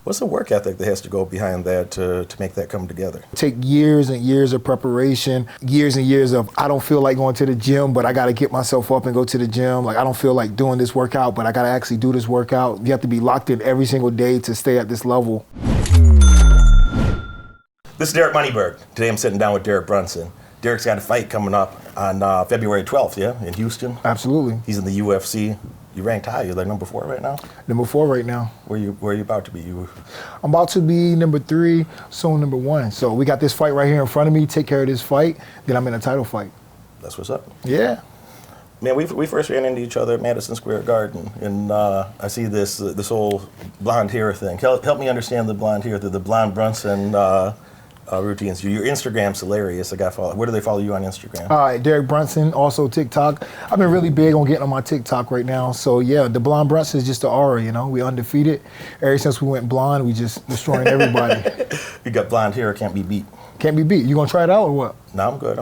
What's the work ethic that has to go behind that to make that come together? Take years and years of preparation, years and years of, I don't feel like going to the gym, but I got to get myself up and go to the gym. Like, I don't feel like doing this workout, but I got to actually do this workout. You have to be locked in every single day to stay at this level. This is Derek Moneyberg. Today I'm sitting down with Derek Brunson. Derek's got a fight coming up on February 12th, yeah, in Houston. Absolutely. He's in the UFC. You ranked high. You're like number 4 right now? Number 4 right now. Where are you about to be? I'm about to be number 3, soon number 1. So we got this fight right here in front of me. Take care of this fight, then I'm in a title fight. That's what's up. Yeah. Man, we first ran into each other at Madison Square Garden, and I see this whole blonde hair thing. Help me understand the blonde hair, the blonde Brunson routines. Your Instagram's hilarious. I got follow. Where do they follow you on Instagram? All right, Derek Brunson, also TikTok. I've been really big on getting on my TikTok right now. So yeah, the blonde Brunson is just the aura, you know. We undefeated. Ever since we went blonde, we just destroying everybody. You got blonde hair, can't be beat. Can't be beat. You gonna try it out or what? No, I'm good.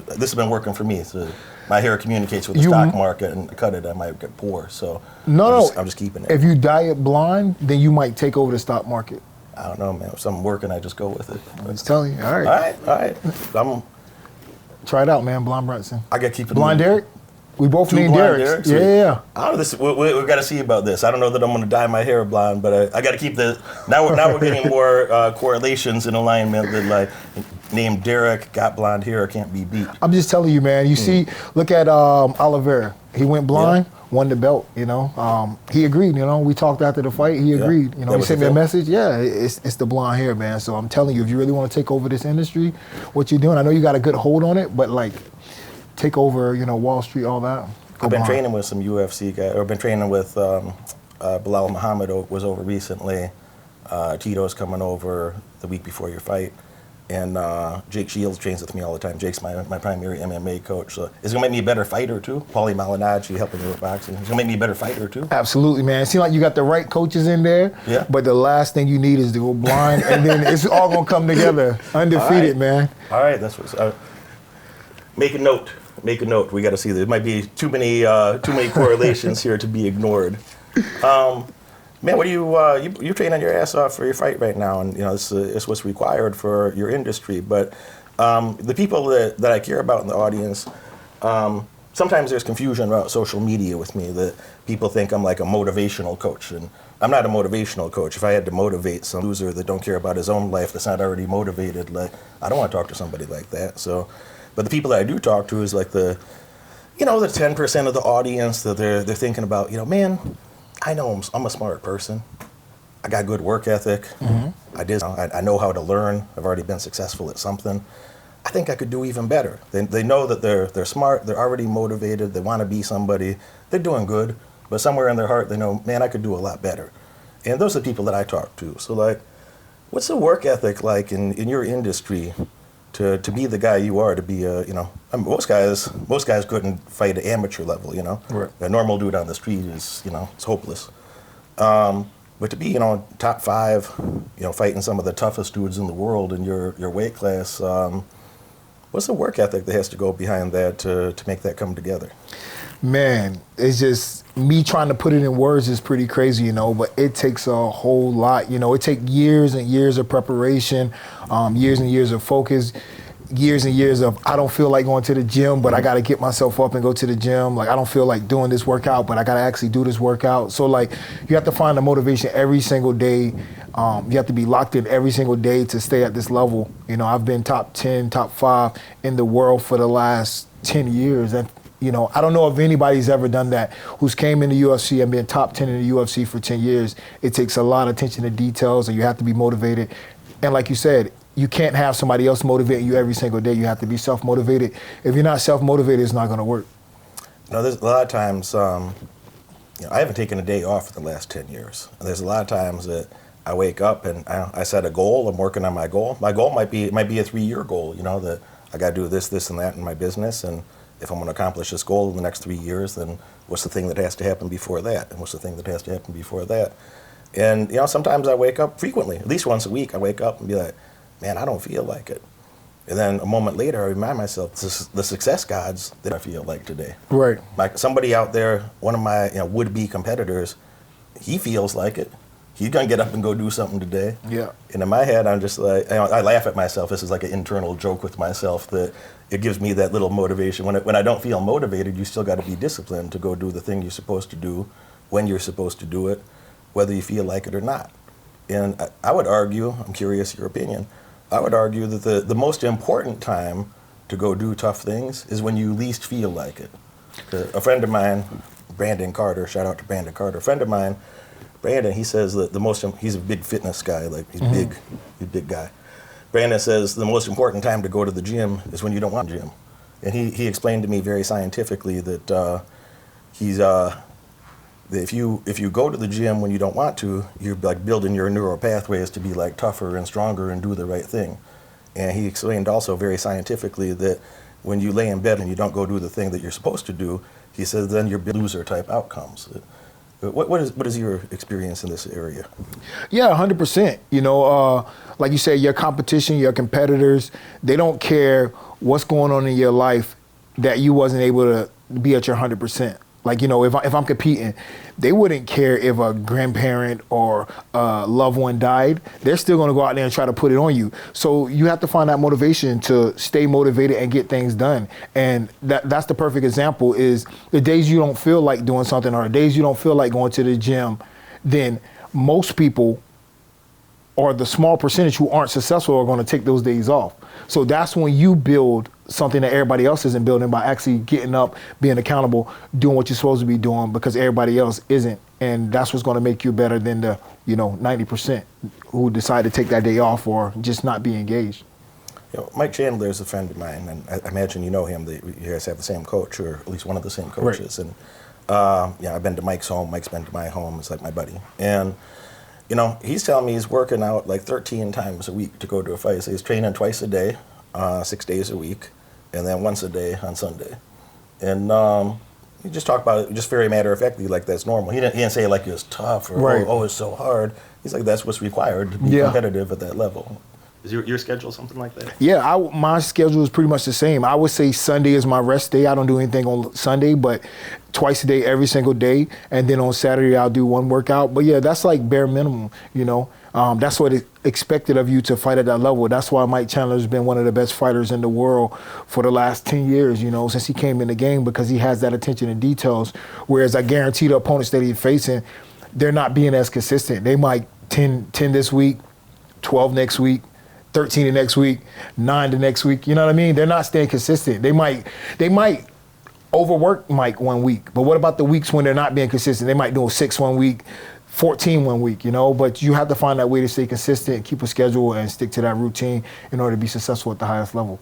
This has been working for me. So my hair communicates with the stock market, and cut it, I might get poor. So I'm just keeping it. If you dye it blonde, then you might take over the stock market. I don't know, man. If something working, I just go with it. I'm just telling you. All right. Try it out, man. Blonde Brunson. I got to keep it. Blonde Derek? We both named Derek. Yeah. I don't know. We've got to see about this. I don't know that I'm going to dye my hair blonde, but I got to keep the. Now we're getting more correlations in alignment that, like, named Derek, got blonde hair, can't be beat. I'm just telling you, man. You see, look at Oliveira. He went blind. Won the belt, you know. He agreed, you know. We talked after the fight. He agreed. You know, he sent me a message. Yeah, it's the blonde hair, man. So I'm telling you, if you really want to take over this industry, what you're doing, I know you got a good hold on it, but like, take over, you know, Wall Street, all that. I've been training with some UFC guys, or been training with Bilal Muhammad was over recently. Tito's coming over the week before your fight. And Jake Shields trains with me all the time. Jake's my primary MMA coach. So is it going to make me a better fighter, too? Paulie Malignaggi helping me with boxing. Is it going to make me a better fighter, too? Absolutely, man. It seems like you got the right coaches in there. Yeah. But the last thing you need is to go blind, and then it's all going to come together. Undefeated, man. All right. That's what's make a note. Make a note. We got to see. There might be too many correlations here to be ignored. Man, what do you training your ass off for your fight right now, and you know it's what's required for your industry. But the people that I care about in the audience, sometimes there's confusion about social media with me. That people think I'm like a motivational coach, and I'm not a motivational coach. If I had to motivate some loser that don't care about his own life, that's not already motivated, like I don't want to talk to somebody like that. So, but the people that I do talk to is like the 10% of the audience that they're thinking about. You know, man. I know I'm a smart person. I got good work ethic. Mm-hmm. I know how to learn. I've already been successful at something. I think I could do even better. They know that they're smart. They're already motivated. They want to be somebody. They're doing good, but somewhere in their heart they know, man, I could do a lot better. And those are the people that I talk to. So like, what's the work ethic like in your industry to be the guy you are, to be most guys couldn't fight at amateur level, you know. Right. A normal dude on the street is, it's hopeless. But to be, top 5, fighting some of the toughest dudes in the world in your weight class, what's the work ethic that has to go behind that to make that come together? Man, it's just me trying to put it in words is pretty crazy, but it takes a whole lot. It takes years and years of preparation, years and years of focus, years and years of, I don't feel like going to the gym, but I got to get myself up and go to the gym. Like, I don't feel like doing this workout, but I got to actually do this workout. So, like, you have to find the motivation every single day. You have to be locked in every single day to stay at this level. I've been top 10, top 5 in the world for the last 10 years. And I don't know if anybody's ever done that who's came in the UFC and been top 10 in the UFC for 10 years. It takes a lot of attention to details, and you have to be motivated. And like you said, you can't have somebody else motivating you every single day. You have to be self-motivated. If you're not self-motivated, it's not going to work. There's a lot of times, I haven't taken a day off for the last 10 years. And there's a lot of times that I wake up and I set a goal. I'm working on my goal. My goal might be a 3-year goal, that I got to do this, and that in my business. And if I'm going to accomplish this goal in the next 3 years, then what's the thing that has to happen before that? And what's the thing that has to happen before that? And, sometimes I wake up frequently, at least once a week, I wake up and be like, man, I don't feel like it. And then a moment later, I remind myself, the success gods that I feel like today. Right. Like somebody out there, one of my would-be competitors, he feels like it. he's gonna get up and go do something today. Yeah. And in my head, I'm just like, I laugh at myself. This is like an internal joke with myself that it gives me that little motivation. When I don't feel motivated, you still got to be disciplined to go do the thing you're supposed to do, when you're supposed to do it, whether you feel like it or not. And I would argue, I'm curious your opinion, I would argue that the most important time to go do tough things is when you least feel like it. A friend of mine, Brandon Carter, shout out to Brandon Carter, a friend of mine, Brandon, he says that he's a big fitness guy, like he's he's a big guy. Brandon says the most important time to go to the gym is when you don't want gym. And he explained to me very scientifically that that if you go to the gym when you don't want to, you're like building your neural pathways to be like tougher and stronger and do the right thing. And he explained also very scientifically that when you lay in bed and you don't go do the thing that you're supposed to do, he says then you're loser type outcomes. What is your experience in this area? Yeah, 100%. You know, like you say, your competition, your competitors, they don't care what's going on in your life that you wasn't able to be at your 100%. Like, you know, if I'm competing, they wouldn't care if a grandparent or a loved one died. They're still going to go out there and try to put it on you. So you have to find that motivation to stay motivated and get things done. And that's the perfect example is the days you don't feel like doing something or the days you don't feel like going to the gym, then most people or the small percentage who aren't successful are going to take those days off. So that's when you build something that everybody else isn't building by actually getting up, being accountable, doing what you're supposed to be doing because everybody else isn't. And that's what's going to make you better than the, 90% who decide to take that day off or just not be engaged. Mike Chandler is a friend of mine, and I imagine you know him. You guys have the same coach, or at least one of the same coaches. Right. And I've been to Mike's home. Mike's been to my home. It's like my buddy. And he's telling me he's working out like 13 times a week to go to a fight. So he's training twice a day, 6 days a week, and then once a day on Sunday. And he just talked about it just very matter-of-factly, like that's normal. He didn't say like it was tough or, right. oh, it's so hard. He's like, that's what's required to be competitive at that level. Is your schedule something like that? Yeah, my schedule is pretty much the same. I would say Sunday is my rest day. I don't do anything on Sunday, but twice a day, every single day. And then on Saturday, I'll do one workout. But yeah, that's like bare minimum, That's what is expected of you to fight at that level. That's why Mike Chandler's been one of the best fighters in the world for the last 10 years, since he came in the game, because he has that attention to details. Whereas I guarantee the opponents that he's facing, they're not being as consistent. They might 10 this week, 12 next week, 13 the next week, 9 the next week. You know what I mean? They're not staying consistent. They might overwork Mike one week, but what about the weeks when they're not being consistent? They might do a 6 one week, 14 one week, but you have to find that way to stay consistent, keep a schedule, and stick to that routine in order to be successful at the highest level.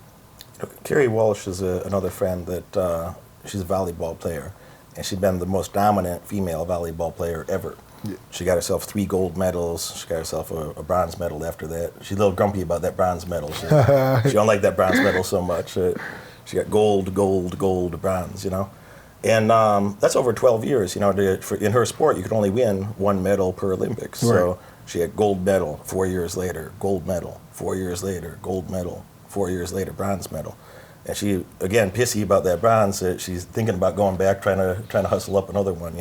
Carrie Walsh is another friend that she's a volleyball player, and she's been the most dominant female volleyball player ever. Yeah. She got herself 3 gold medals. She got herself a bronze medal after that. She's a little grumpy about that bronze medal. She don't like that bronze medal so much. She got gold, bronze, And that's over 12 years, in her sport, you could only win 1 medal per Olympics. Right. So she had gold medal 4 years later, gold medal 4 years later, gold medal 4 years later, bronze medal. And she, again, pissy about that bronze. She's thinking about going back, trying to hustle up another one,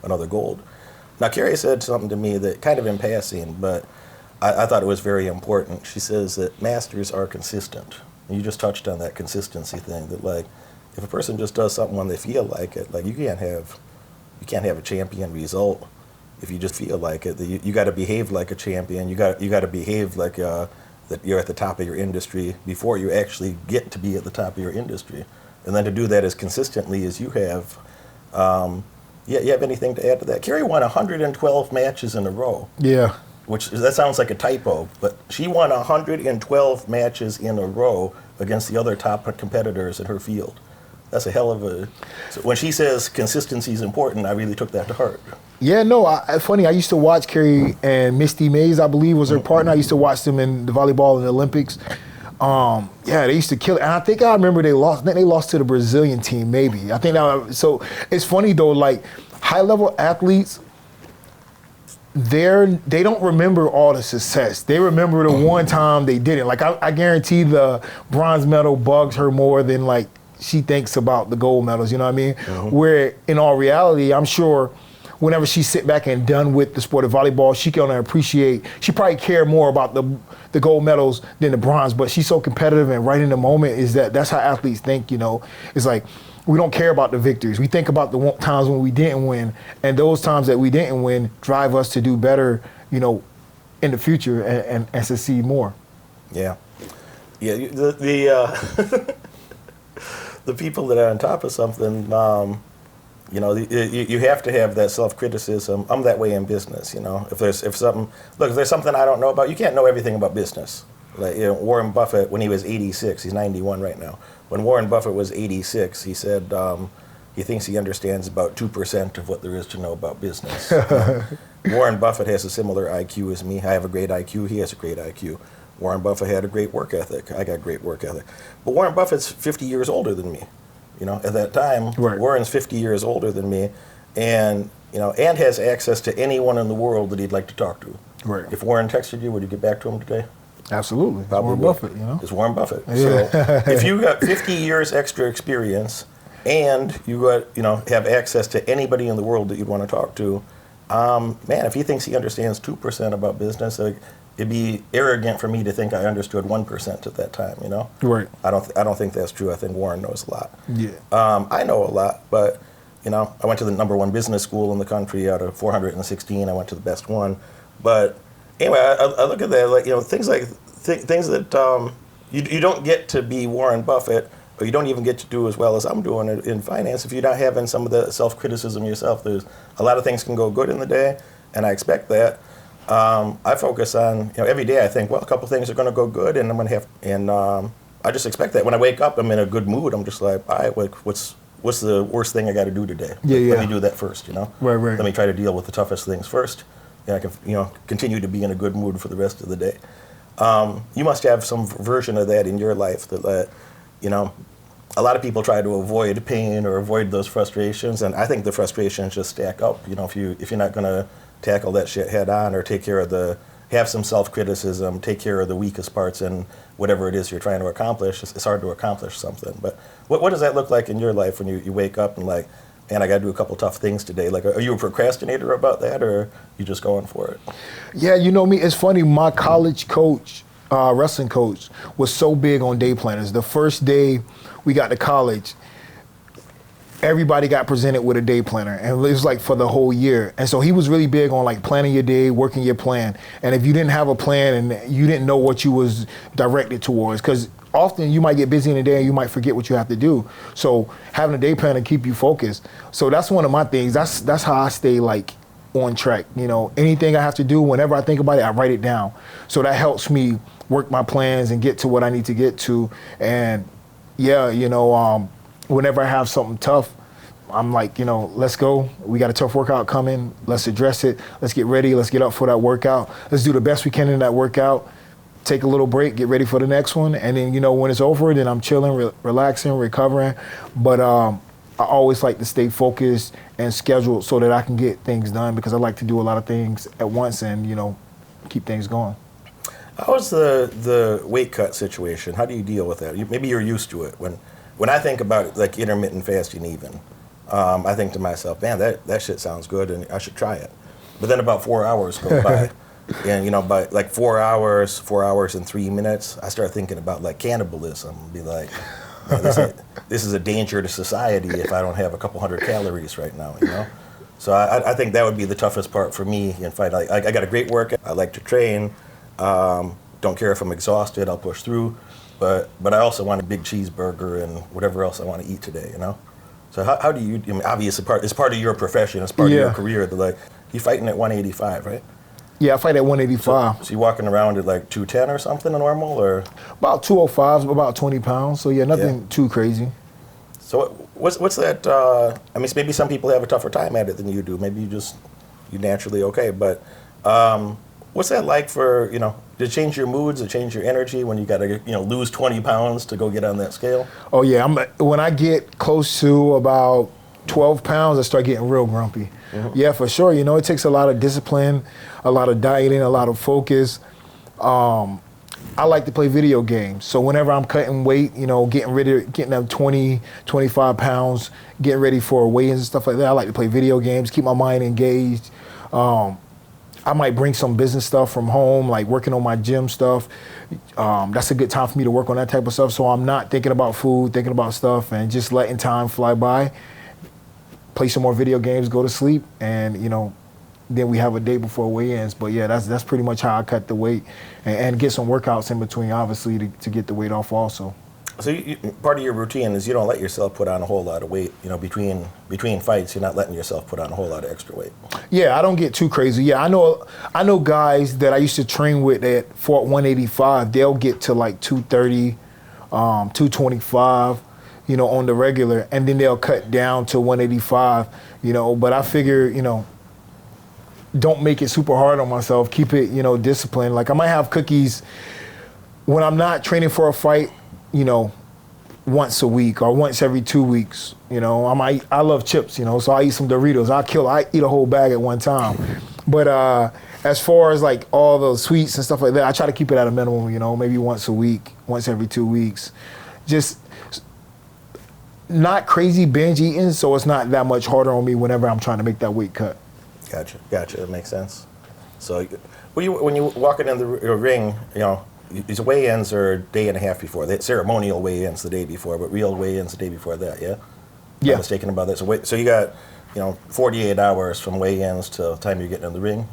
another gold. Now, Carrie said something to me that kind of in passing, but I thought it was very important. She says that masters are consistent. And you just touched on that consistency thing, that like, if a person just does something when they feel like it, like you can't have a champion result if you just feel like it. You got to behave like a champion. You got to behave like that you're at the top of your industry before you actually get to be at the top of your industry, and then to do that as consistently as you have. You have anything to add to that? Carrie won 112 matches in a row. Yeah. That sounds like a typo, but she won 112 matches in a row against the other top competitors in her field. That's a hell of a... So when she says consistency is important, I really took that to heart. Yeah, no, funny, I used to watch Carrie and Misty Mays, I believe, was her partner. I used to watch them in the volleyball in the Olympics. They used to kill it. And I think I remember they lost. I think they lost to the Brazilian team, maybe. So it's funny, though, like high-level athletes, they don't remember all the success. They remember the one time they didn't. Like, I guarantee the bronze medal bugs her more than, like, she thinks about the gold medals, you know what I mean? Mm-hmm. Where, in all reality, I'm sure whenever she sit back and done with the sport of volleyball, she can appreciate, she probably care more about the gold medals than the bronze, but she's so competitive and right in the moment that's how athletes think, It's like, we don't care about the victories. We think about the times when we didn't win, and those times that we didn't win drive us to do better, in the future and succeed more. Yeah. Yeah, the people that are on top of something, you have to have that self-criticism. I'm that way in business, If there's something I don't know about, you can't know everything about business. Like, Warren Buffett, when he was 86, he's 91 right now. When Warren Buffett was 86, he said he thinks he understands about 2% of what there is to know about business. Warren Buffett has a similar IQ as me. I have a great IQ. He has a great IQ. Warren Buffett had a great work ethic. I got great work ethic. But Warren Buffett's 50 years older than me. At that time, right. Warren's 50 years older than me, and has access to anyone in the world that he'd like to talk to. Right. If Warren texted you, would you get back to him today? Absolutely. Probably Warren Buffett, It's Warren Buffett. Yeah. So if you got 50 years extra experience and you got, have access to anybody in the world that you'd want to talk to, man, if he thinks he understands 2% about business, it'd be arrogant for me to think I understood 1% at that time, Right. I don't think that's true. I think Warren knows a lot. Yeah. I know a lot, but, I went to the #1 business school in the country out of 416. I went to the best one. But anyway, I look at that, like, things that you don't get to be Warren Buffett, or you don't even get to do as well as I'm doing in finance if you're not having some of the self-criticism yourself. There's a lot of things can go good in the day, and I expect that. I focus on, every day I think, well, a couple things are going to go good, and I'm going to have, and I just expect that. When I wake up, I'm in a good mood. I'm just like, all right, what's the worst thing I got to do today? Yeah. Let me do that first, Right. Let me try to deal with the toughest things first, and I can, continue to be in a good mood for the rest of the day. You must have some version of that in your life that, a lot of people try to avoid pain or avoid those frustrations, and I think the frustrations just stack up. If you're not going to tackle that shit head on or have some self-criticism, take care of the weakest parts in whatever it is you're trying to accomplish, it's hard to accomplish something. But what does that look like in your life when you wake up and like, man, I got to do a couple tough things today? Like, are you a procrastinator about that, or you just going for it? Yeah, me, it's funny, my college coach, wrestling coach, was so big on day planners. The first day we got to college, everybody got presented with a day planner, and it was like for the whole year. And so he was really big on like planning your day, working your plan. And if you didn't have a plan and you didn't know what you was directed towards, because often you might get busy in the day and you might forget what you have to do. So having a day plan to keep you focused. So that's one of my things. That's how I stay like on track. Anything I have to do, whenever I think about it, I write it down. So that helps me work my plans and get to what I need to get to. And yeah, whenever I have something tough, I'm like, let's go. We got a tough workout coming. Let's address it. Let's get ready. Let's get up for that workout. Let's do the best we can in that workout. Take a little break, get ready for the next one. And then, when it's over, then I'm chilling, relaxing, recovering. But I always like to stay focused and scheduled so that I can get things done, because I like to do a lot of things at once and, keep things going. How's the weight cut situation? How do you deal with that? Maybe you're used to it. When I think about it, like intermittent fasting even, I think to myself, man, that shit sounds good and I should try it. But then about 4 hours go by. And, by like 4 hours and 3 minutes, I start thinking about like cannibalism. Be like, man, this is a danger to society if I don't have a couple hundred calories right now, So I think that would be the toughest part for me in fight. I got a great workout. I like to train. Don't care if I'm exhausted, I'll push through. But I also want a big cheeseburger and whatever else I want to eat today, So how do you, obviously it's part of your profession, it's part of your career. You're fighting at 185, right? Yeah, I fight at 185. So you're walking around at like 210 or something normal, or? About 205, about 20 pounds. So yeah, nothing too crazy. So what's that, maybe some people have a tougher time at it than you do. Maybe you're naturally okay. But what's that like for, did it change your moods, it change your energy when you got to, lose 20 pounds to go get on that scale? Oh yeah, when I get close to about 12 pounds, I start getting real grumpy. Mm-hmm. Yeah, for sure. It takes a lot of discipline, a lot of dieting, a lot of focus. I like to play video games. So whenever I'm cutting weight, getting up 20, 25 pounds, getting ready for weigh-ins and stuff like that, I like to play video games, keep my mind engaged. I might bring some business stuff from home, like working on my gym stuff. That's a good time for me to work on that type of stuff. So I'm not thinking about food, thinking about stuff, and just letting time fly by. Play some more video games, go to sleep, and then we have a day before weigh-ins. But yeah, that's pretty much how I cut the weight, and get some workouts in between, obviously, to get the weight off also. So part of your routine is you don't let yourself put on a whole lot of weight. Between fights, you're not letting yourself put on a whole lot of extra weight. Yeah, I don't get too crazy. Yeah, I know guys that I used to train with at Fort 185. They'll get to like 230, 225, on the regular, and then they'll cut down to 185. But I figure, don't make it super hard on myself. Keep it, disciplined. Like I might have cookies when I'm not training for a fight. Once a week or once every 2 weeks. I love chips, so I eat some Doritos. I eat a whole bag at one time. But as far as like all those sweets and stuff like that, I try to keep it at a minimum, maybe once a week, once every 2 weeks. Just not crazy binge eating, so it's not that much harder on me whenever I'm trying to make that weight cut. Gotcha. That makes sense. So when you walk in the ring, these weigh-ins are a day and a half before. The ceremonial weigh-ins the day before, but real weigh-ins the day before that, yeah? Yeah. I'm mistaken about that. So you got, 48 hours from weigh-ins to the time you're getting in the ring?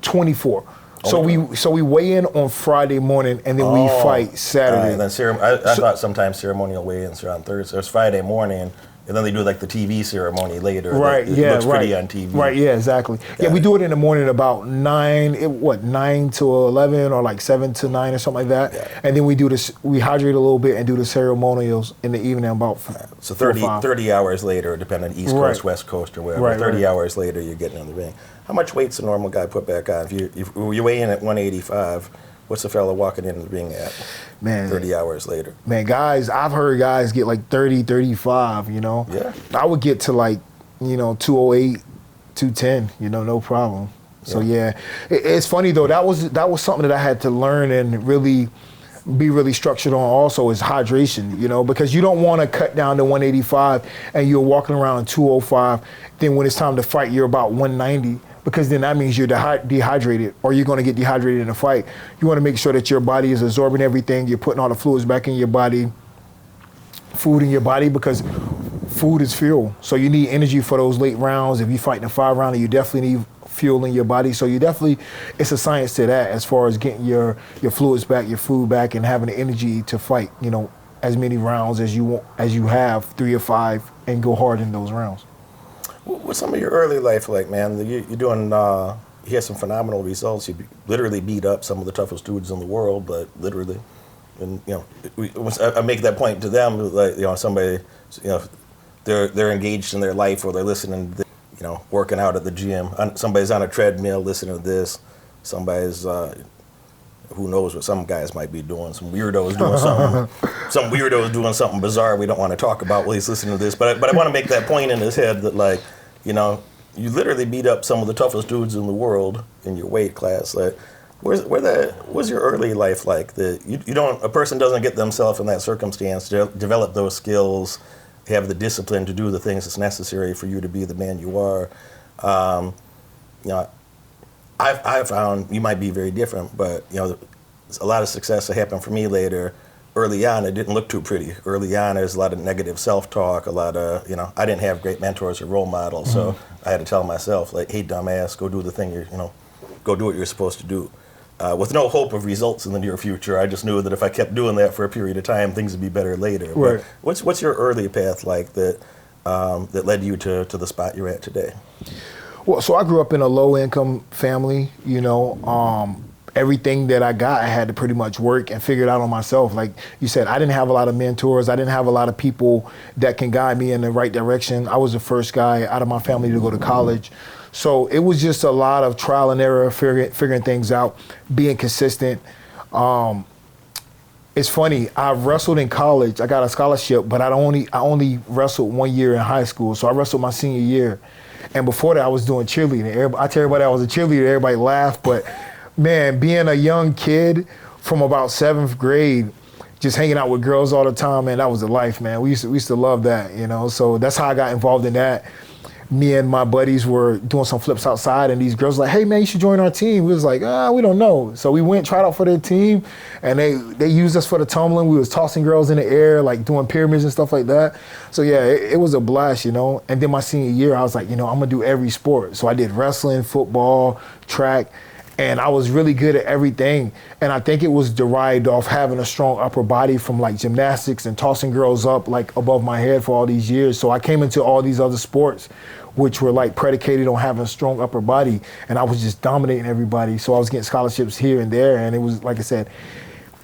24. So we weigh in on Friday morning, and then we fight Saturday. And then I thought sometimes ceremonial weigh-ins are on Thursday. It's Friday morning, and then they do like the TV ceremony later. Right. It looks pretty on TV. Right. Yeah. Exactly. We do it in the morning about 9 to 11 or like 7 to 9 or something like that. Yeah. And then we do this. We hydrate a little bit and do the ceremonials in the evening about. So 30 hours later, depending on East Coast, West Coast, or wherever. Right, 30 hours later, you're getting in the ring. How much weight's a normal guy put back on? If you weigh in at 185. What's the fella walking in the ring at 30 hours later? Man, guys, I've heard guys get like 30, 35, Yeah. I would get to like, 208, 210, no problem. So yeah, it's funny though, that was something that I had to learn and really be really structured on also is hydration, because you don't want to cut down to 185 and you're walking around 205. Then when it's time to fight, you're about 190. Because then that means you're dehydrated, or you're going to get dehydrated in a fight. You want to make sure that your body is absorbing everything. You're putting all the fluids back in your body, food in your body, because food is fuel. So you need energy for those late rounds. If you're fighting a 5-rounder, you definitely need fuel in your body. So it's a science to that as far as getting your fluids back, your food back, and having the energy to fight, as many rounds as you have, 3 or 5, and go hard in those rounds. What's some of your early life like, man? You're doing, you had some phenomenal results. You literally beat up some of the toughest dudes in the world, but literally. And, I make that point to them, like, somebody, they're engaged in their life, or they're listening to, working out at the gym. Somebody's on a treadmill listening to this. Somebody's, who knows what some guys might be doing. Some weirdos doing something. Some weirdos doing something bizarre we don't want to talk about while he's listening to this. But I want to make that point in his head that, like, you literally beat up some of the toughest dudes in the world in your weight class. Like, what's your early life like? A person doesn't get themselves in that circumstance to develop those skills, have the discipline to do the things that's necessary for you to be the man you are. I found you might be very different, but a lot of success that happened for me later. Early on, it didn't look too pretty. Early on, there's a lot of negative self-talk, a lot of, I didn't have great mentors or role models, so I had to tell myself, like, hey, dumbass, go do the thing go do what you're supposed to do. With no hope of results in the near future, I just knew that if I kept doing that for a period of time, things would be better later. Right. But what's your early path like that led you to the spot you're at today? Well, so I grew up in a low-income family, everything that I got, I had to pretty much work and figure it out on myself. Like you said, I didn't have a lot of mentors. I didn't have a lot of people that can guide me in the right direction. I was the first guy out of my family to go to college. So it was just a lot of trial and error, figuring things out, being consistent. It's funny, I wrestled in college. I got a scholarship, but I only wrestled 1 year in high school. So I wrestled my senior year. And before that, I was doing cheerleading. I tell everybody I was a cheerleader, everybody laughed, but man, being a young kid from about 7th grade, just hanging out with girls all the time, man, that was the life, man. We used to love that, you know. So that's how I got involved in that. Me and my buddies were doing some flips outside, and these girls were like, hey, man, you should join our team. We was like, we don't know. So we went, tried out for their team, and they used us for the tumbling. We was tossing girls in the air, like doing pyramids and stuff like that. So yeah, it was a blast, you know. And then my senior year, I was like, you know, I'm gonna do every sport. So I did wrestling, football, track, and I was really good at everything. And I think it was derived off having a strong upper body from like gymnastics and tossing girls up like above my head for all these years. So I came into all these other sports which were like predicated on having a strong upper body, and I was just dominating everybody. So I was getting scholarships here and there, and it was, like I said,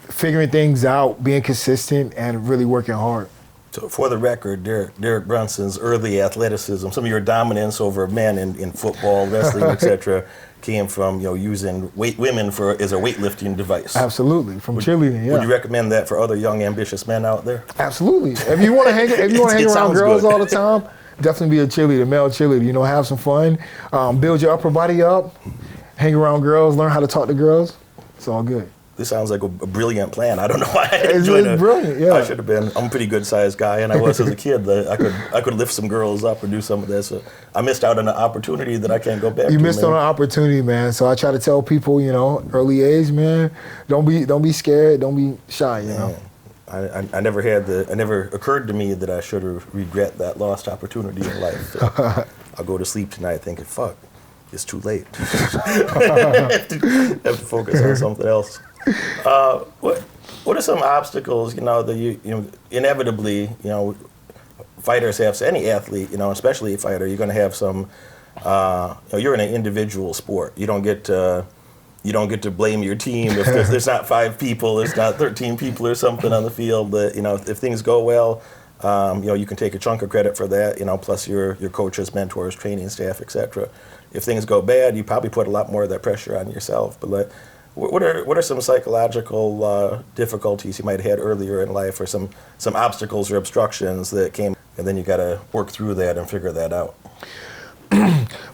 figuring things out, being consistent, and really working hard. So for the record, Derek Brunson's early athleticism, some of your dominance over men in football, wrestling, etc., came from using women as a weightlifting device. Absolutely, from cheerleading. Yeah. Would you recommend that for other young, ambitious men out there? Absolutely. If you want to hang around girls all the time, definitely be a cheerleader, male cheerleader. Have some fun, build your upper body up, hang around girls, learn how to talk to girls. It's all good. This sounds like a brilliant plan. I don't know why I it's brilliant. Yeah, I should have been. I'm a pretty good sized guy, and I was as a kid. I could lift some girls up or do some of this. So I missed out on an opportunity that I can't go back to. You missed on an opportunity, man. So I try to tell people, early age, man, don't be scared, don't be shy. I never occurred to me that I should regret that lost opportunity in life. So I'll go to sleep tonight thinking, fuck, it's too late. have to focus on something else. What are some obstacles, that you inevitably, fighters have, any athlete, especially a fighter, you're going to have some, you're in an individual sport. You don't get to blame your team if there's not 5 people, there's not 13 people or something on the field. But if things go well, you can take a chunk of credit for that. Plus your coaches, mentors, training staff, etc. If things go bad, you probably put a lot more of that pressure on yourself. But what are some psychological difficulties you might have had earlier in life, or some obstacles or obstructions that came, and then you got to work through that and figure that out?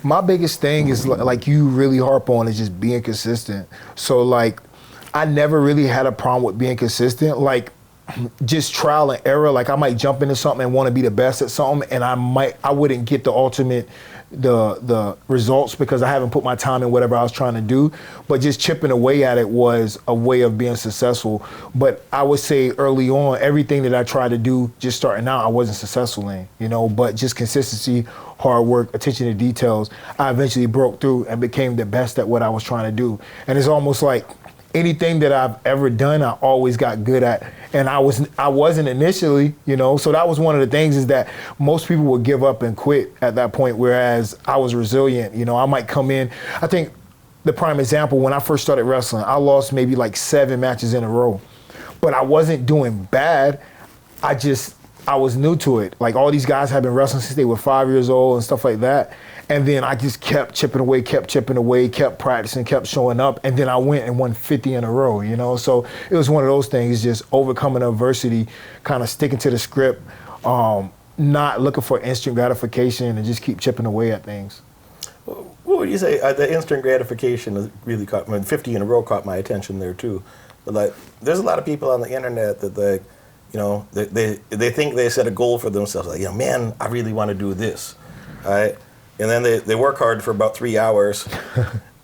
My biggest thing is, like you really harp on, is just being consistent. So like, I never really had a problem with being consistent. Like, just trial and error. Like, I might jump into something and want to be the best at something, and I wouldn't get the results because I haven't put my time in whatever I was trying to do. But just chipping away at it was a way of being successful. But I would say early on, everything that I tried to do, just starting out, I wasn't successful in, but just consistency, hard work, attention to details, I eventually broke through and became the best at what I was trying to do. And it's almost like anything that I've ever done, I always got good at. And I wasn't initially, so that was one of the things, is that most people would give up and quit at that point, whereas I was resilient. I might come in, I think the prime example, when I first started wrestling, I lost maybe like 7 matches in a row, but I wasn't doing bad. I was new to it. Like, all these guys have been wrestling since they were 5 years old and stuff like that. And then I just kept chipping away, kept practicing, kept showing up. And then I went and won 50 in a row, So it was one of those things, just overcoming adversity, kind of sticking to the script, not looking for instant gratification, and just keep chipping away at things. What would you say? The instant gratification has really caught, 50 in a row caught my attention there too. But like, there's a lot of people on the internet that they think they set a goal for themselves. Like, man, I really want to do this, all right? And then they work hard for about 3 hours,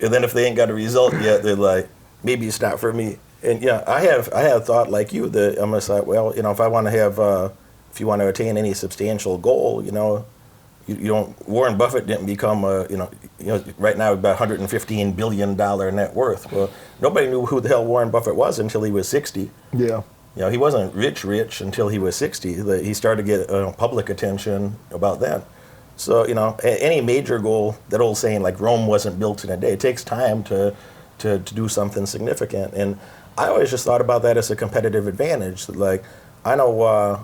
and then if they ain't got a result yet, they're like, maybe it's not for me. And I have thought like you that I'm just like, well, if I want to have, if you want to attain any substantial goal, you don't. Warren Buffett didn't become right now about $115 billion net worth. Well, nobody knew who the hell Warren Buffett was until he was 60. Yeah. He wasn't rich until he was 60. He started to get public attention about that. So, any major goal, that old saying, like, Rome wasn't built in a day. It takes time to do something significant. And I always just thought about that as a competitive advantage. Like, I know,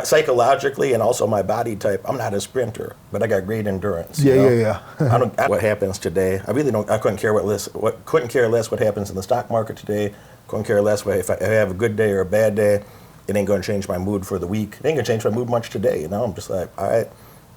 psychologically and also my body type, I'm not a sprinter, but I got great endurance. Yeah. I don't what happens today. I really don't. I couldn't care less what happens in the stock market today. Couldn't care less if I have a good day or a bad day. It ain't going to change my mood for the week. It ain't going to change my mood much today. I'm just like, all right,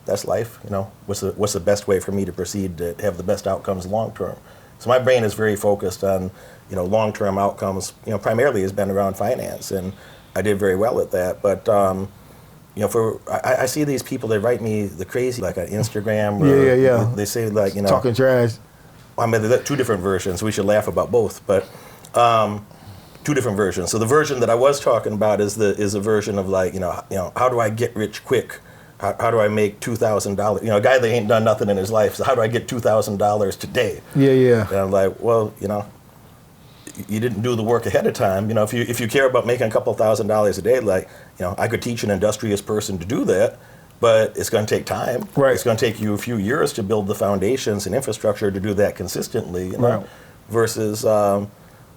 that's life. What's the best way for me to proceed to have the best outcomes long term? So my brain is very focused on, long-term outcomes, primarily has been around finance, and I did very well at that. But, I see these people, they write me the crazy, like on Instagram. Or They say like, talking trash. I mean, there are two different versions. We should laugh about both, but two different versions. So the version that I was talking about is a version of like, how do I get rich quick? How do I make $2,000? A guy that ain't done nothing in his life. So how do I get $2,000 today? Yeah. And I'm like, well, you didn't do the work ahead of time. If you care about making a couple $1,000s a day, like, I could teach an industrious person to do that, but it's going to take time. Right. It's going to take you a few years to build the foundations and infrastructure to do that consistently. Right. Versus,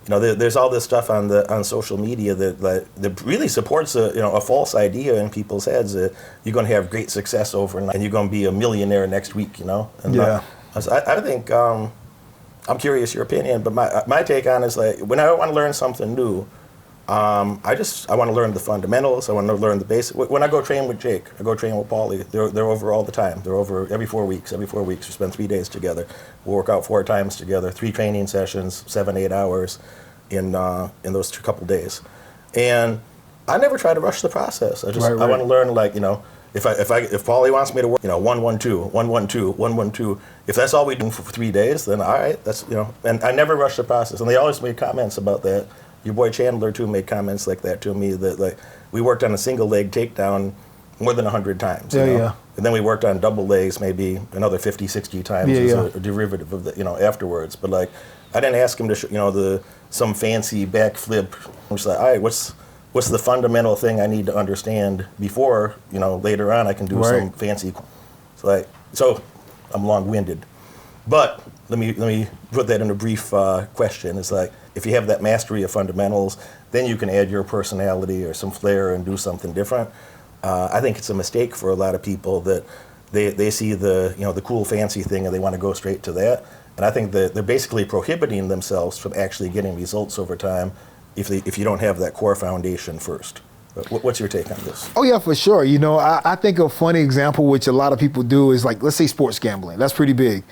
there's all this stuff on social media that really supports a false idea in people's heads that you're going to have great success overnight and you're going to be a millionaire next week. And I think. I'm curious your opinion, but my take on it is like when I want to learn something new, I want to learn the fundamentals. I want to learn the basics. When I go train with Jake, I go train with Paulie. They're over all the time. They're over every 4 weeks. Every 4 weeks, we spend 3 days together. We work out 4 times together. 3 training sessions, 7-8 hours in those couple days. And I never try to rush the process. I want to learn like If Paulie wants me to work, 1-1-2, 1-1-2, 1-1-2. If that's all we do for 3 days, then all right. That's And I never rush the process. And they always made comments about that. Your boy Chandler too made comments like that to me. That like we worked on a single leg takedown more than 100 times. And then we worked on double legs maybe another 50, 60 times as a derivative of the afterwards. But like I didn't ask him to some fancy backflip. I'm just like, all right, what's the fundamental thing I need to understand before, later on I can do some fancy. So I'm long-winded. But let me put that in a brief question. It's like, if you have that mastery of fundamentals, then you can add your personality or some flair and do something different. I think it's a mistake for a lot of people that they see the cool fancy thing and they want to go straight to that. And I think that they're basically prohibiting themselves from actually getting results over time if you don't have that core foundation first. What's your take on this? Oh yeah, for sure. I think a funny example, which a lot of people do, is like, let's say sports gambling. That's pretty big,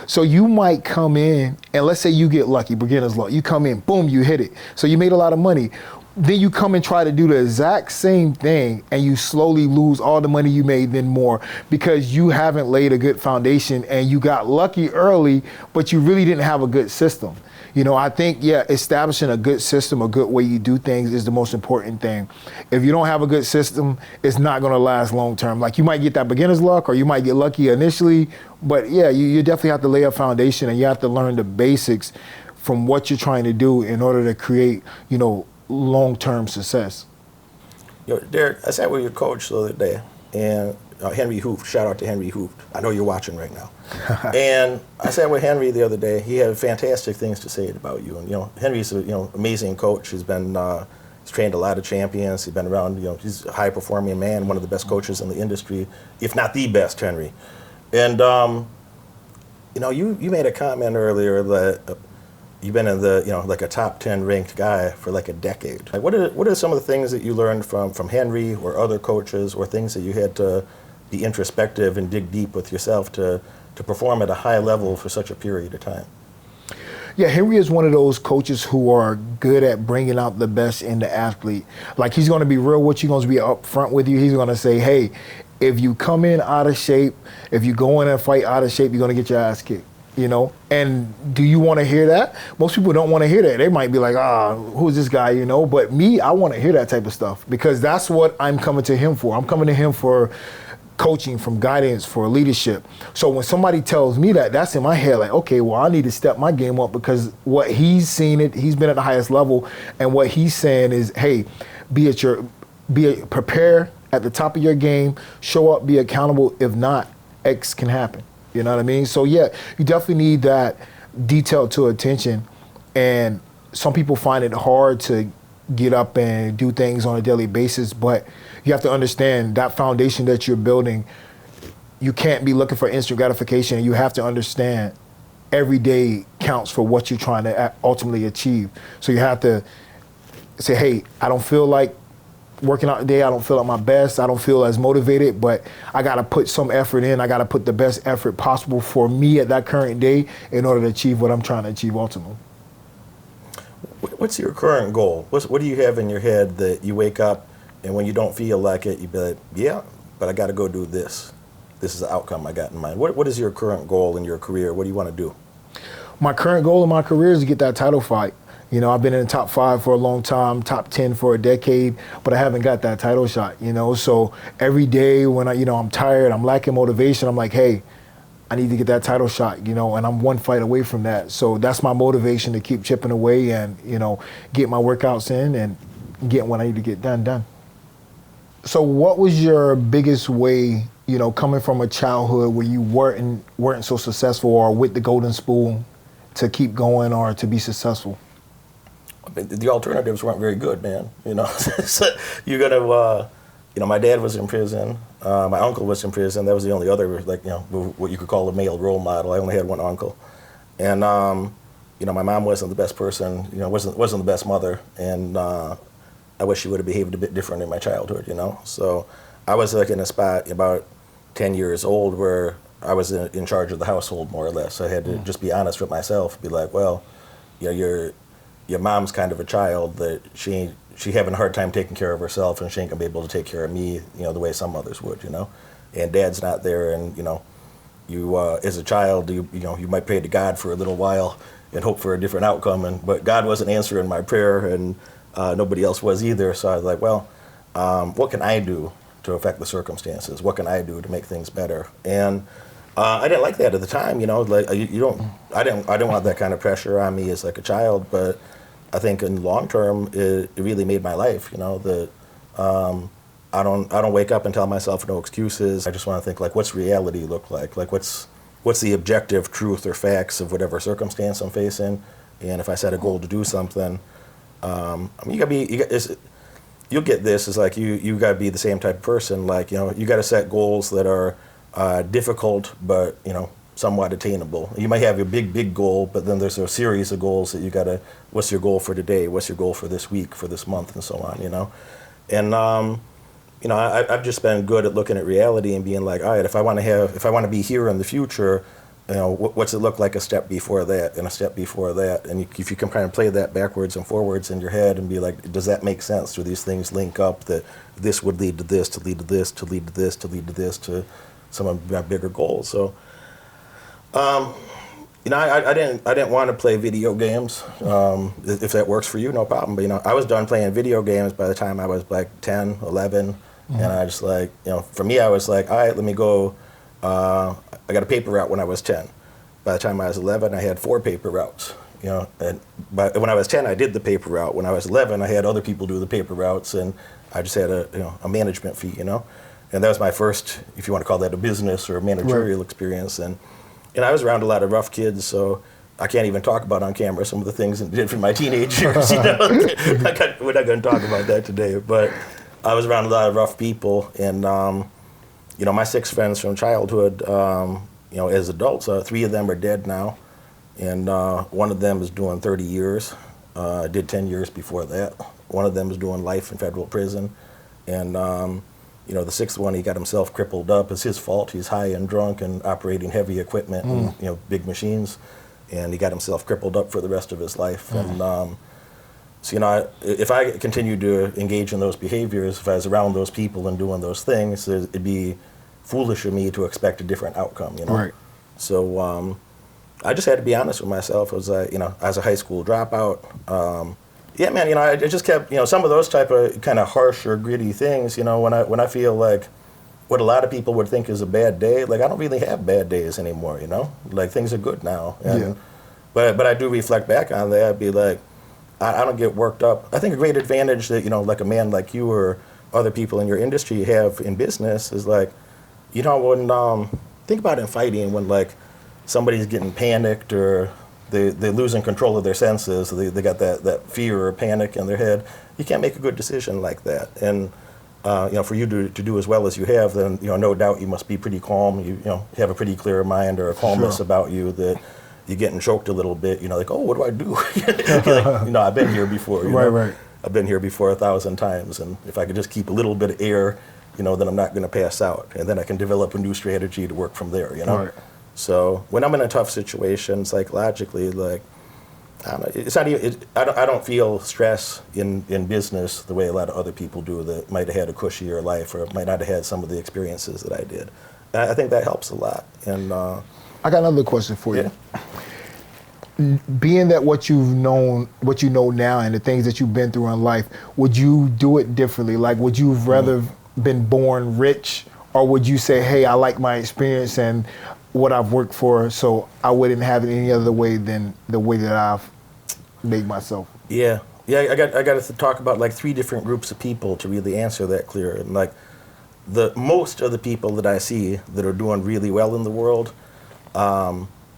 So you might come in and let's say you get lucky, beginner's luck. You come in, boom, you hit it. So you made a lot of money. Then you come and try to do the exact same thing and you slowly lose all the money you made, then more, because you haven't laid a good foundation and you got lucky early, but you really didn't have a good system. I think, establishing a good system, a good way you do things is the most important thing. If you don't have a good system, it's not going to last long term. Like you might get that beginner's luck or you might get lucky initially, but you definitely have to lay a foundation and you have to learn the basics from what you're trying to do in order to create, long-term success. Derek, I sat with your coach the other day, and Henry Hooft, shout out to Henry Hooft. I know you're watching right now. And I sat with Henry the other day. He had fantastic things to say about you. And Henry's an amazing coach. He's been he's trained a lot of champions. He's been around. He's a high-performing man, one of the best coaches in the industry, if not the best, Henry. And you made a comment earlier that you've been in the like a top 10 ranked guy for like a decade. Like what are some of the things that you learned from Henry or other coaches, or things that you had to be introspective and dig deep with yourself to perform at a high level for such a period of time? Yeah, Henry is one of those coaches who are good at bringing out the best in the athlete. Like he's going to be real with you, going to be upfront with you. He's going to say, hey, if you come in out of shape, if you go in and fight out of shape, you're going to get your ass kicked. And do you want to hear that? Most people don't want to hear that. They might be like, who's this guy, But me, I want to hear that type of stuff because that's what I'm coming to him for. I'm coming to him for coaching, from guidance, for leadership. So when somebody tells me that, that's in my head like, okay, well, I need to step my game up because what he's seen he's been at the highest level, and what he's saying is, hey, prepare at the top of your game, show up, be accountable. If not, X can happen. You know what I mean? So yeah, you definitely need that detail to attention. And some people find it hard to get up and do things on a daily basis, but you have to understand that foundation that you're building, you can't be looking for instant gratification. You have to understand every day counts for what you're trying to ultimately achieve. So you have to say, hey, I don't feel like working out today, I don't feel at my best, I don't feel as motivated, but I gotta put some effort in. I gotta put the best effort possible for me at that current day in order to achieve what I'm trying to achieve ultimately. What's your current goal? What do you have in your head that you wake up and when you don't feel like it, you be like, yeah, but I got to go do this. This is the outcome I got in mind. What is your current goal in your career? What do you want to do? My current goal in my career is to get that title fight. You know, I've been in the top 5 for a long time, top 10 for a decade, but I haven't got that title shot, you know? So every day when I'm tired, I'm lacking motivation, I'm like, hey, I need to get that title shot, you know, and I'm one fight away from that. So that's my motivation to keep chipping away and, you know, get my workouts in and get what I need to get done. So what was your biggest way, you know, coming from a childhood where you weren't so successful or with the golden spoon to keep going or to be successful? I mean, the alternatives weren't very good, man. You know, so you're gonna, you know, my dad was in prison. My uncle was in prison. That was the only other, like, you know, what you could call a male role model. I only had one uncle, and you know, my mom wasn't the best person. You know, wasn't the best mother, and I wish she would have behaved a bit different in my childhood. You know, so I was like in a spot about 10 years old where I was in charge of the household more or less. I had to just be honest with myself, be like, well, you know, your mom's kind of a child that she having a hard time taking care of herself, and she ain't gonna be able to take care of me, you know, the way some others would, you know. And dad's not there, and you know, you as a child, you know, you might pray to God for a little while and hope for a different outcome, but God wasn't answering my prayer, and nobody else was either. So I was like, well, what can I do to affect the circumstances? What can I do to make things better? And I didn't like that at the time, you know. Like I didn't want that kind of pressure on me as like a child, but I think in the long term, it really made my life. You know, that I don't wake up and tell myself no excuses. I just want to think like, what's reality look like? Like what's the objective truth or facts of whatever circumstance I'm facing? And if I set a goal to do something, I mean, you'll get this. Is like you got to be the same type of person. Like, you know, you got to set goals that are difficult, but you know, somewhat attainable. You might have your big goal, but then there's a series of goals that you gotta, what's your goal for today? What's your goal for this week, for this month, and so on, you know? And, you know, I've just been good at looking at reality and being like, all right, if I want to be here in the future, you know, what's it look like a step before that and a step before that? And if you can kind of play that backwards and forwards in your head and be like, does that make sense? Do these things link up that this would lead to this, to lead to this, to lead to this, to lead to this, to some of my bigger goals? So, you know, I didn't want to play video games. If that works for you, no problem. But, you know, I was done playing video games by the time I was like 10, 11. And I just like, you know, for me, I was like, all right, let me go. I got a paper route when I was 10. By the time I was 11, I had 4 paper routes. You know, but when I was 10, I did the paper route. When I was 11, I had other people do the paper routes, and I just had a management fee, you know. And that was my first, if you want to call that a business or a managerial experience. And I was around a lot of rough kids, so I can't even talk about on camera some of the things I did for my teenage years. You know, we're not going to talk about that today. But I was around a lot of rough people, and you know, my 6 friends from childhood, you know, as adults, 3 of them are dead now, and one of them is doing 30 years. Did 10 years before that. One of them is doing life in federal prison, and you know, the 6th one, he got himself crippled up. It's his fault. He's high and drunk and operating heavy equipment and, you know, big machines. And he got himself crippled up for the rest of his life. And so, you know, if I continued to engage in those behaviors, if I was around those people and doing those things, it'd be foolish of me to expect a different outcome, you know? Right. So I just had to be honest with myself. I was, you know, as a high school dropout, yeah, man, you know, I just kept, you know, some of those type of kind of harsh or gritty things, you know, when I feel like what a lot of people would think is a bad day, like I don't really have bad days anymore, you know, like things are good now. And, but I do reflect back on that. I'd be like, I don't get worked up. I think a great advantage that, you know, like a man like you or other people in your industry have in business is like, you know, when, think about in fighting when like somebody's getting panicked or they're losing control of their senses. They got that fear or panic in their head. You can't make a good decision like that. And you know, for you to do as well as you have, then, you know, no doubt you must be pretty calm. You know, have a pretty clear mind or a calmness about you that you're getting choked a little bit. You know, like, oh, what do I do? Like, you know, I've been here before. You know? Right. I've been here before 1,000 times, and if I could just keep a little bit of air, then I'm not going to pass out, and then I can develop a new strategy to work from there. Right. So when I'm in a tough situation, psychologically, like, I don't know, it's not even. I don't feel stress in business the way a lot of other people do that might have had a cushier life or might not have had some of the experiences that I did. And I think that helps a lot. And I got another question for you. Yeah. Being that what you know now, and the things that you've been through in life, would you do it differently? Like, would you have rather been born rich, or would you say, hey, I like my experience and what I've worked for, so I wouldn't have it any other way than the way that I've made myself? Yeah. I got to talk about like 3 different groups of people to really answer that clear. And like, most of the people that I see that are doing really well in the world,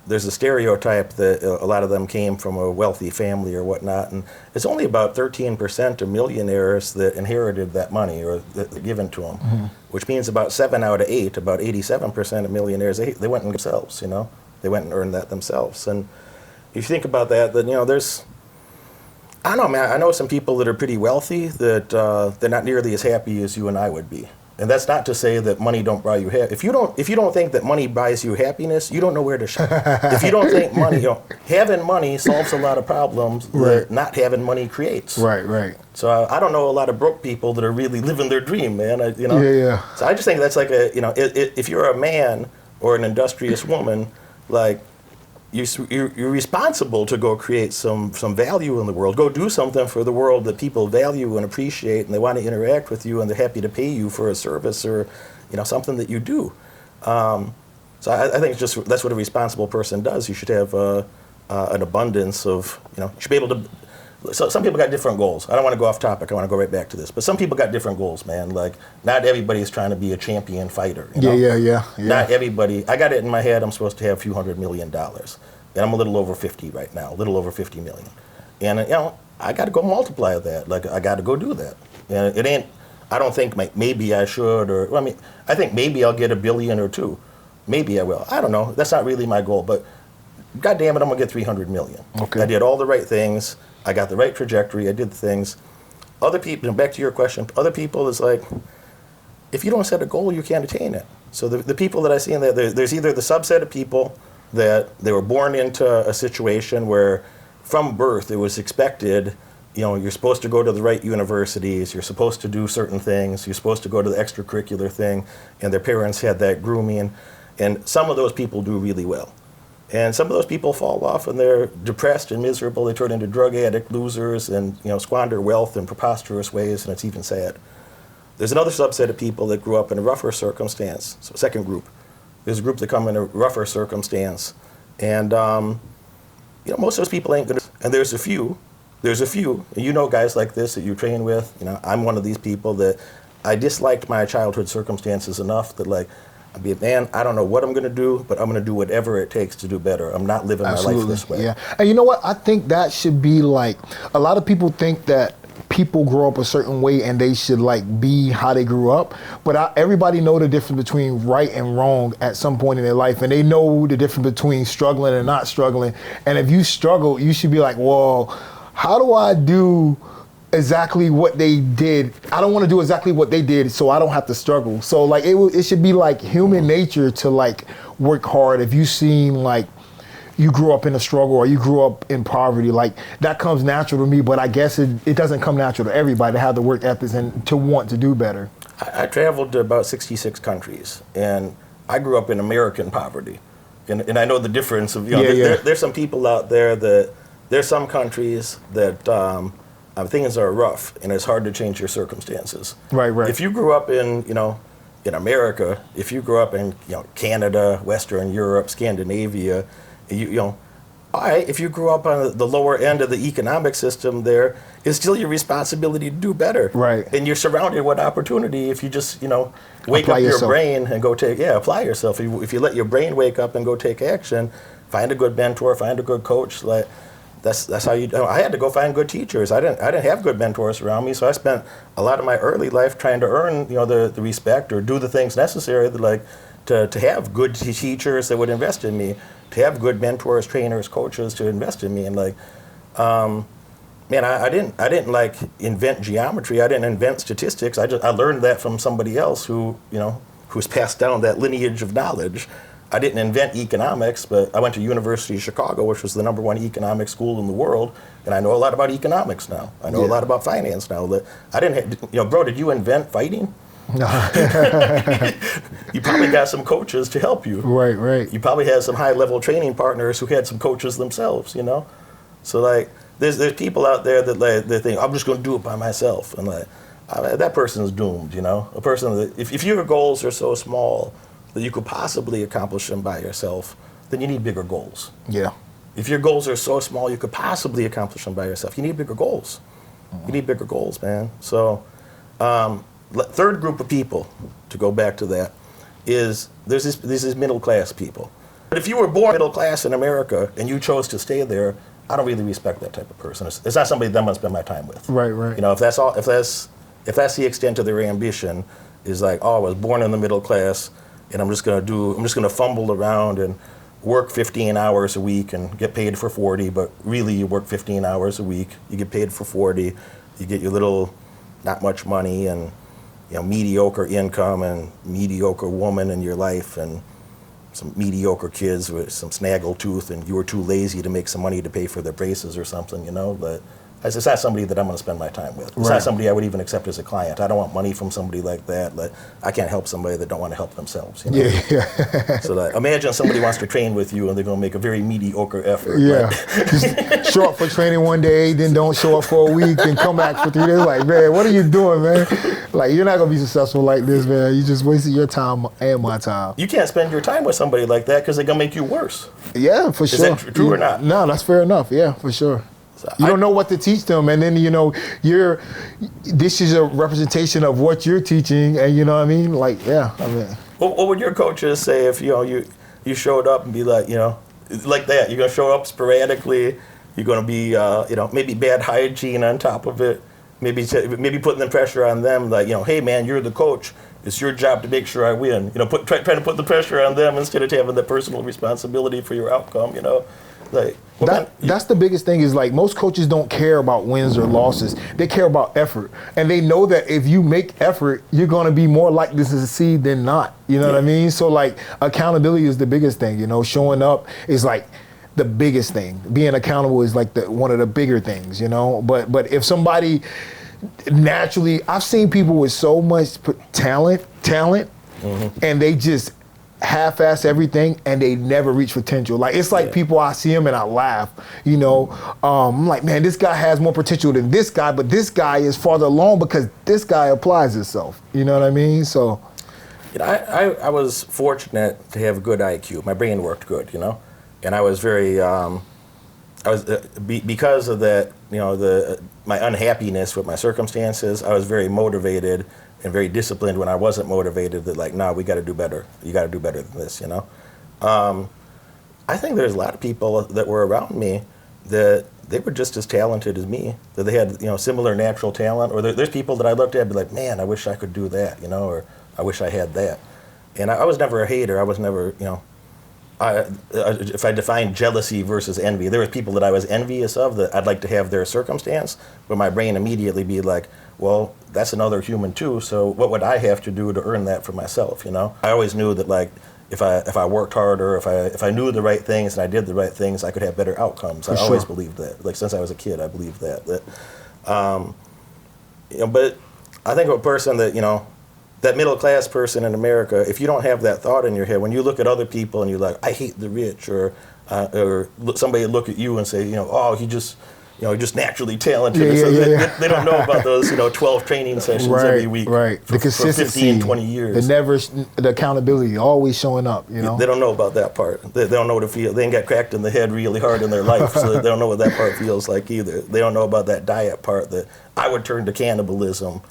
there's a stereotype that a lot of them came from a wealthy family or whatnot, and it's only about 13% of millionaires that inherited that money or that given to them, which means about 7 out of 8, about 87% of millionaires, they went and themselves, they went and earned that themselves. And if you think about that, then there's, I don't know, man, I know some people that are pretty wealthy that they're not nearly as happy as you and I would be. And that's not to say that money don't buy you happiness. If you don't think that money buys you happiness, you don't know where to shop. If you don't think money, having money solves a lot of problems that not having money creates. Right. So I don't know a lot of broke people that are really living their dream, man. Yeah. So I just think that's like if you're a man or an industrious woman, like, you're responsible to go create some value in the world. Go do something for the world that people value and appreciate, and they want to interact with you, and they're happy to pay you for a service or something that you do. So I think that's what a responsible person does. You should have an abundance of, you should be able to. So some people got different goals. I don't want to go off topic. I want to go right back to this. But some people got different goals, man. Like, not everybody's trying to be a champion fighter. Yeah. Not everybody. I got it in my head I'm supposed to have a few $100 million. And I'm a little over 50 right now, a little over 50 million. And, I got to go multiply that. Like, I got to go do that. And it ain't, I don't think maybe I should, I think maybe I'll get $1 billion or $2 billion. Maybe I will. I don't know. That's not really my goal. But God damn it, I'm going to get 300 million. Okay. I did all the right things. I got the right trajectory. I did the things. Other people, back to your question, other people is like, if you don't set a goal, you can't attain it. So the people that I see in there, there's either the subset of people that they were born into a situation where from birth it was expected, you're supposed to go to the right universities, you're supposed to do certain things, you're supposed to go to the extracurricular thing, and their parents had that grooming. And some of those people do really well. And some of those people fall off and they're depressed and miserable. They turn into drug addict losers and squander wealth in preposterous ways, and it's even sad. There's another subset of people that grew up in a rougher circumstance. So second group. There's a group that come in a rougher circumstance. And most of those people ain't gonna, and there's a few, and guys like this that you train with, I'm one of these people that I disliked my childhood circumstances enough that I'd be a man, I don't know what I'm going to do, but I'm going to do whatever it takes to do better. I'm not living my life this way. Yeah. And you know what? I think that should be like, a lot of people think that people grow up a certain way and they should be how they grew up. But everybody know the difference between right and wrong at some point in their life. And they know the difference between struggling and not struggling. And if you struggle, you should be like, well, how do I do exactly what they did? I don't want to do exactly what they did, so I don't have to struggle. So it should be like human nature to work hard. If you seem like you grew up in a struggle or you grew up in poverty, that comes natural to me, but I guess it doesn't come natural to everybody to have the work ethics and to want to do better. I traveled to about 66 countries, and I grew up in American poverty. And I know the difference of, there's some people out there there's some countries that things are rough, and it's hard to change your circumstances. Right. If you grew up in America, if you grew up in Canada, Western Europe, Scandinavia, all right, if you grew up on the lower end of the economic system there, it's still your responsibility to do better. Right. And you're surrounded with opportunity if you just, wake apply up yourself. your brain and go apply yourself. If you let your brain wake up and go take action, find a good mentor, find a good coach, that's how you do. I had to go find good teachers. I didn't have good mentors around me, so I spent a lot of my early life trying to earn the respect or do the things necessary to have good teachers that would invest in me, to have good mentors, trainers, coaches to invest in me. And Man, I didn't like invent geometry. I didn't invent statistics. I learned that from somebody else who's passed down that lineage of knowledge. I didn't invent economics, but I went to University of Chicago, which was the #1 economic school in the world, and I know a lot about economics now. I know a lot about finance now. I didn't, bro, did you invent fighting? No. You probably got some coaches to help you. Right. You probably had some high-level training partners who had some coaches themselves, So like, there's people out there that they think, I'm just going to do it by myself, and like, that person is doomed, A person that, if your goals are so small that you could possibly accomplish them by yourself, then you need bigger goals. Yeah. If your goals are so small you could possibly accomplish them by yourself, you need bigger goals. You need bigger goals, man. So, third group of people, to go back to that, is there's these middle class people. But if you were born middle class in America and you chose to stay there, I don't really respect that type of person. It's not somebody that I'm gonna spend my time with. Right. If that's the extent of their ambition, is like, oh, I was born in the middle class, and I'm just gonna fumble around and work 15 hours a week and get paid for 40, but really you work 15 hours a week, you get paid for 40, you get your little, not much money, and mediocre income and mediocre woman in your life, and some mediocre kids with some snaggle tooth, and you were too lazy to make some money to pay for their braces or something, But it's not somebody that I'm going to spend my time with. It's not somebody I would even accept as a client. I don't want money from somebody like that. Like, I can't help somebody that don't want to help themselves. Yeah. So like, imagine somebody wants to train with you and they're going to make a very mediocre effort. Yeah. Just show up for training one day, then don't show up for a week, and come back for 3 days. Like, man, what are you doing, man? Like, you're not going to be successful like this, man. You just wasted your time and my time. You can't spend your time with somebody like that because they're going to make you worse. Yeah, for sure. Is that true or not? No, that's fair enough. Yeah, for sure. You don't know what to teach them, and then this is a representation of what you're teaching, and you know what I mean? Like, yeah, I mean. What would your coaches say if you showed up and be like, like that? You're gonna show up sporadically. You're gonna be maybe bad hygiene on top of it. Maybe putting the pressure on them, like, hey man, you're the coach. It's your job to make sure I win. Trying to put the pressure on them instead of having the personal responsibility for your outcome. Like, that's the biggest thing is like most coaches don't care about wins or losses. They care about effort. And they know that if you make effort, you're going to be more likely to succeed than not. You know what I mean? So like accountability is the biggest thing, showing up is like the biggest thing. Being accountable is like one of the bigger things, But if somebody naturally, I've seen people with so much talent, and they just half-ass everything and they never reach potential. Like, it's like people, I see them and I laugh, I'm like, man, this guy has more potential than this guy, but this guy is farther along because this guy applies himself. You know what I mean? So, I was fortunate to have a good IQ. My brain worked good, and I was very, because of that, my unhappiness with my circumstances, I was very motivated and very disciplined when I wasn't motivated, that like, we got to do better. You got to do better than this, I think there's a lot of people that were around me that they were just as talented as me, that they had, similar natural talent, or there's people that I looked at and be like, man, I wish I could do that, or I wish I had that. And I was never a hater. I was never, if I define jealousy versus envy, there were people that I was envious of that I'd like to have their circumstance, but my brain immediately be like, well, that's another human too, so what would I have to do to earn that for myself, I always knew that like, if I worked harder, if I knew the right things and I did the right things, I could have better outcomes. I always believed that. Like, since I was a kid, I believed that. But I think a person that, that middle class person in America, if you don't have that thought in your head, when you look at other people and you're like, I hate the rich, or somebody look at you and say, oh, he just naturally talented. They don't know about those, 12 training sessions every week for the consistency, 15, 20 years. The accountability, always showing up, They don't know about that part. They don't know what it feels. They ain't got cracked in the head really hard in their life, so they don't know what that part feels like either. They don't know about that diet part, that I would turn to cannibalism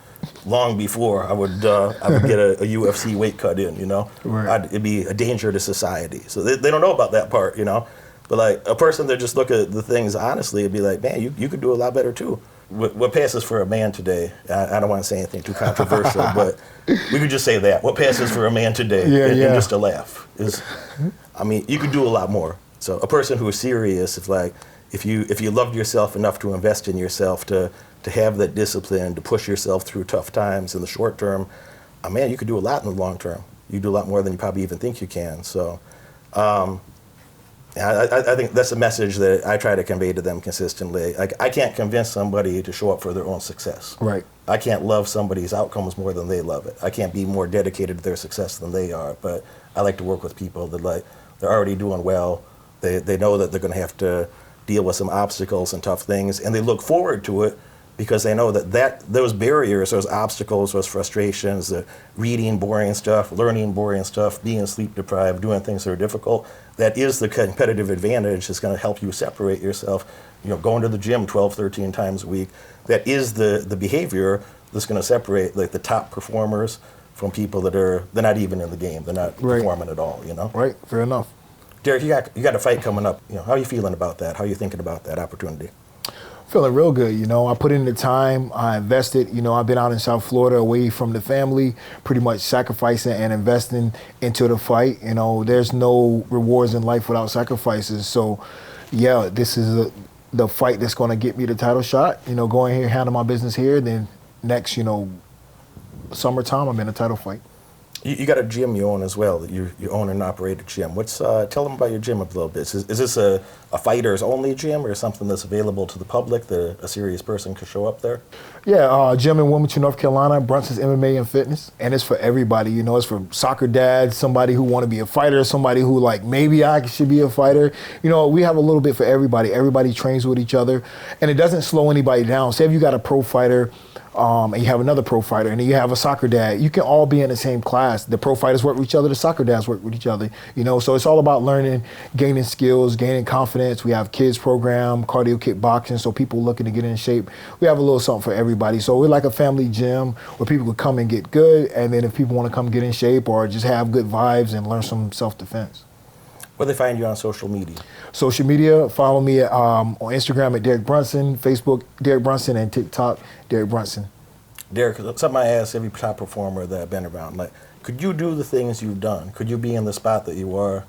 long before I would get a UFC weight cut in, It'd be a danger to society. So they don't know about that part, But like a person that just look at the things honestly, it'd be like, man, you could do a lot better too. What passes for a man today, I don't want to say anything too controversial, but we could just say that. What passes for a man today, and just to laugh, is, you could do a lot more. So a person who is serious, if you loved yourself enough to invest in yourself, to have that discipline, to push yourself through tough times in the short term, man, you could do a lot in the long term. You do a lot more than you probably even think you can. So I think that's a message that I try to convey to them consistently. Like, I can't convince somebody to show up for their own success. Right. I can't love somebody's outcomes more than they love it. I can't be more dedicated to their success than they are. But I like to work with people that they're already doing well. They know that they're going to have to deal with some obstacles and tough things, and they look forward to it because they know that those barriers, those obstacles, those frustrations, the reading boring stuff, learning boring stuff, being sleep deprived, doing things that are difficult, that is the competitive advantage that's going to help you separate yourself. Going to the gym 12, 13 times a week, that is the behavior that's going to separate the top performers from people they're not even in the game. They're not performing at all, Right, fair enough. Derek, you got a fight coming up. How are you feeling about that? How are you thinking about that opportunity? Feeling real good, I put in the time, I invested, I've been out in South Florida away from the family, pretty much sacrificing and investing into the fight. There's no rewards in life without sacrifices. So, yeah, this is the fight that's going to get me the title shot. Going here, handle my business here, then next, summertime, I'm in a title fight. You got a gym you own as well. You own and operate a gym. Tell them about your gym a little bit. Is this a fighters only gym or something that's available to the public that a serious person could show up there? Yeah, gym in Wilmington, North Carolina, Brunson's MMA and Fitness. And it's for everybody. It's for soccer dads, somebody who want to be a fighter, somebody who maybe I should be a fighter. We have a little bit for everybody. Everybody trains with each other. And it doesn't slow anybody down. Say if you got a pro fighter, and you have another pro fighter, and then you have a soccer dad, you can all be in the same class. The pro fighters work with each other, the soccer dads work with each other, so it's all about learning, gaining skills, gaining confidence. We have kids program, cardio kickboxing, so people looking to get in shape. We have a little something for everybody. So we're like a family gym where people can come and get good, and then if people want to come get in shape or just have good vibes and learn some self-defense. Where they find you on social media? Social media, follow me on Instagram at Derek Brunson, Facebook Derek Brunson, and TikTok Derek Brunson. Derek, something I ask every top performer that I've been around, could you do the things you've done? Could you be in the spot that you are,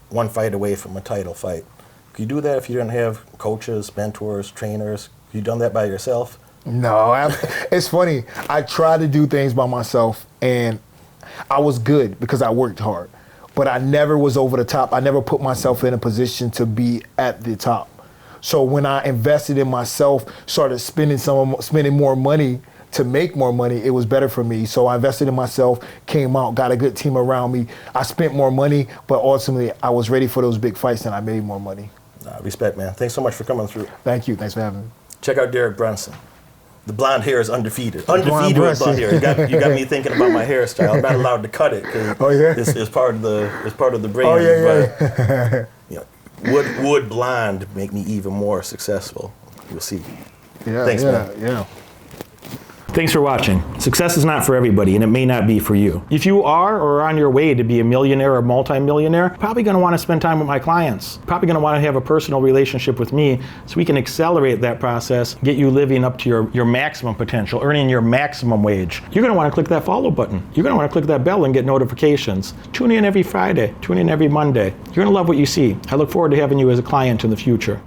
one fight away from a title fight? Could you do that if you didn't have coaches, mentors, trainers? Could you done that by yourself? No, it's funny. I tried to do things by myself, and I was good because I worked hard. But I never was over the top. I never put myself in a position to be at the top. So when I invested in myself, started spending more money to make more money, it was better for me. So I invested in myself, came out, got a good team around me. I spent more money, but ultimately I was ready for those big fights and I made more money. Respect, man. Thanks so much for coming through. Thank you. Thanks for having me. Check out Derek Brunson. The blonde hair is undefeated. Undefeated with blonde hair. You got me thinking about my hairstyle. I'm not allowed to cut it because it's part of the brand. Oh yeah, yeah. But would blonde make me even more successful? You'll see. Yeah. Thanks, man. Yeah. Thanks for watching. Success is not for everybody, and it may not be for you. If you are or are on your way to be a millionaire or multi-millionaire, probably going to want to spend time with my clients. Probably going to want to have a personal relationship with me so we can accelerate that process, get you living up to your maximum potential, earning your maximum wage. You're going to want to click that follow button. You're going to want to click that bell and get notifications. Tune in every Friday. Tune in every Monday. You're going to love what you see. I look forward to having you as a client in the future.